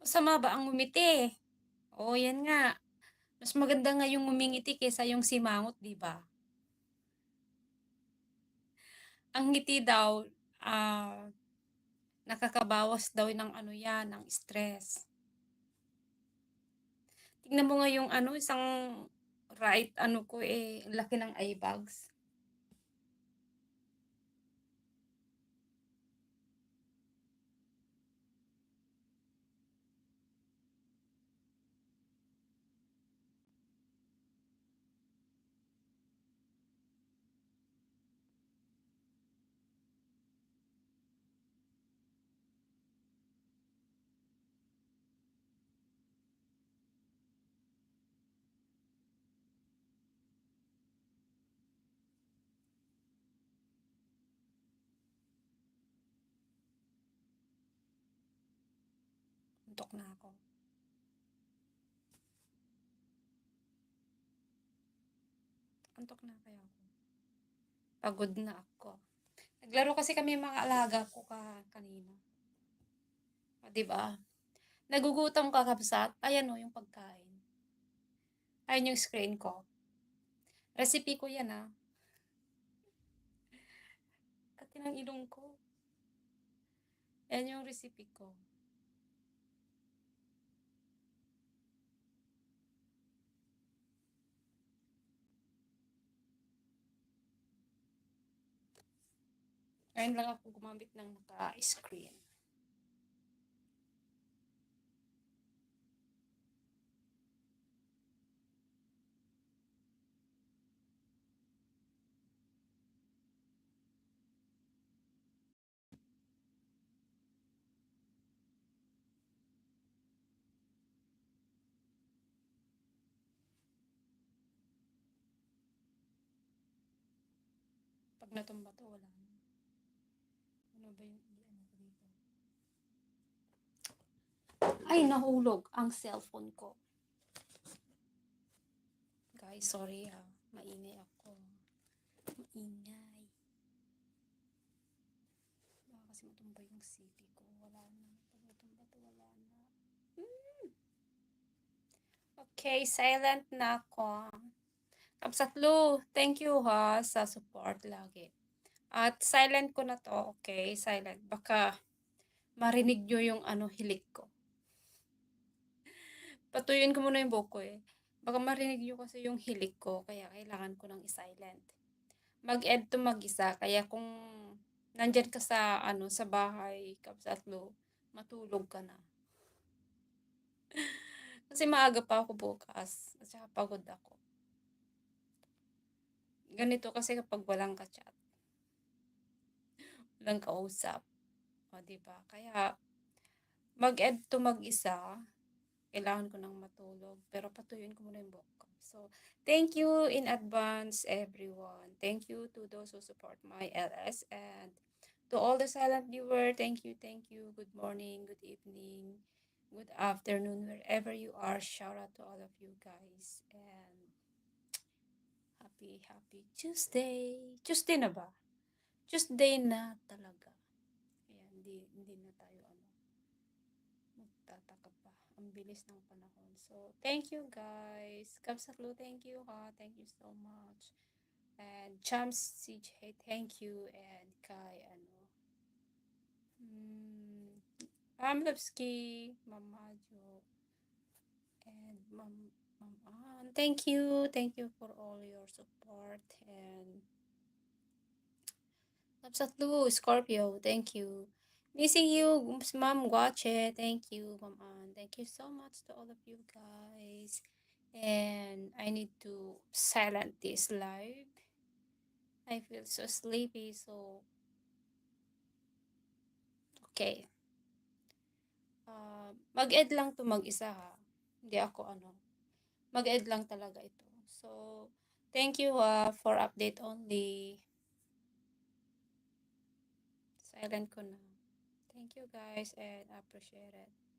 Masama ba ang ngumiti? Oo, yan nga. Mas maganda nga yung ngumingiti kaysa yung simangot, 'di ba? Ang ngiti daw, ah, nakakabawas daw ng ano yan, ng stress. Tignan mo nga yung ano, isang right ano ko, eh, ang laki ng eye bags. Antok na ako. Antok na kaya ako. Pagod na ako. Naglaro kasi kami mga alaga ko kanina. O, 'di ba? Nagugutom ka kabsat, ayan o yung pagkain. Ayan yung screen ko. Recipe ko yan, ah. Kati ng ilong ko. Ayan yung recipe ko. Ngayon lang ako gumamit ng naka-screen. Pag natumba to, wala na. Ano ba yung ano ko dito? Ay, nahulog ang cellphone ko. Guys, sorry ha. Maingay ako. Maingay. Baka kasi matumba yung CP ko. Wala na. Pag matumba to, wala na. Okay, silent na ako. Kapsatlo, thank you ha sa support lagi. At silent ko na to, okay? Silent. Baka marinig nyo yung ano, hilik ko. Patuyuin ko muna yung buhok ko eh. Baka marinig nyo kasi yung hilik ko, kaya kailangan ko ng i-silent. Mag-ed to mag-isa, kaya kung nandyan ka sa, ano, sa bahay, kapsatlo, matulog ka na. Kasi maaga pa ako bukas, at saka pagod ako. Ganito kasi kapag walang ka-chat, walang kausap, o diba? Kaya, mag-ed to mag-isa, kailangan ko nang matulog. Pero patuyuin ko muna yung buhok ko. So, thank you in advance, everyone. Thank you to those who support my LS. And to all the silent viewer, thank you, thank you. Good morning, good evening, good afternoon, wherever you are. Shout out to all of you guys. And happy Tuesday. Tuesday na ba? Tuesday na talaga. Ayan, hindi na tayo magtataka pa. Ang bilis ng panahon. So, thank you guys. Kapsatlo, thank you ha. Thank you so much. And Chams CJ, thank you. And kay Amlovski, Mamajo, and Mam Ann. Thank you. Thank you for all your support. And Kapsatlo, Scorpio, thank you. Missing you, Ma'am Guache. Thank you, Ma'am Ann. Thank you so much to all of you guys. And I need to silent this live. I feel so sleepy, so okay. Mag-ed lang to mag-isa ha. Hindi ako mag-ed lang talaga ito. So, thank you for update only. Silent ko na. Thank you guys and appreciate it.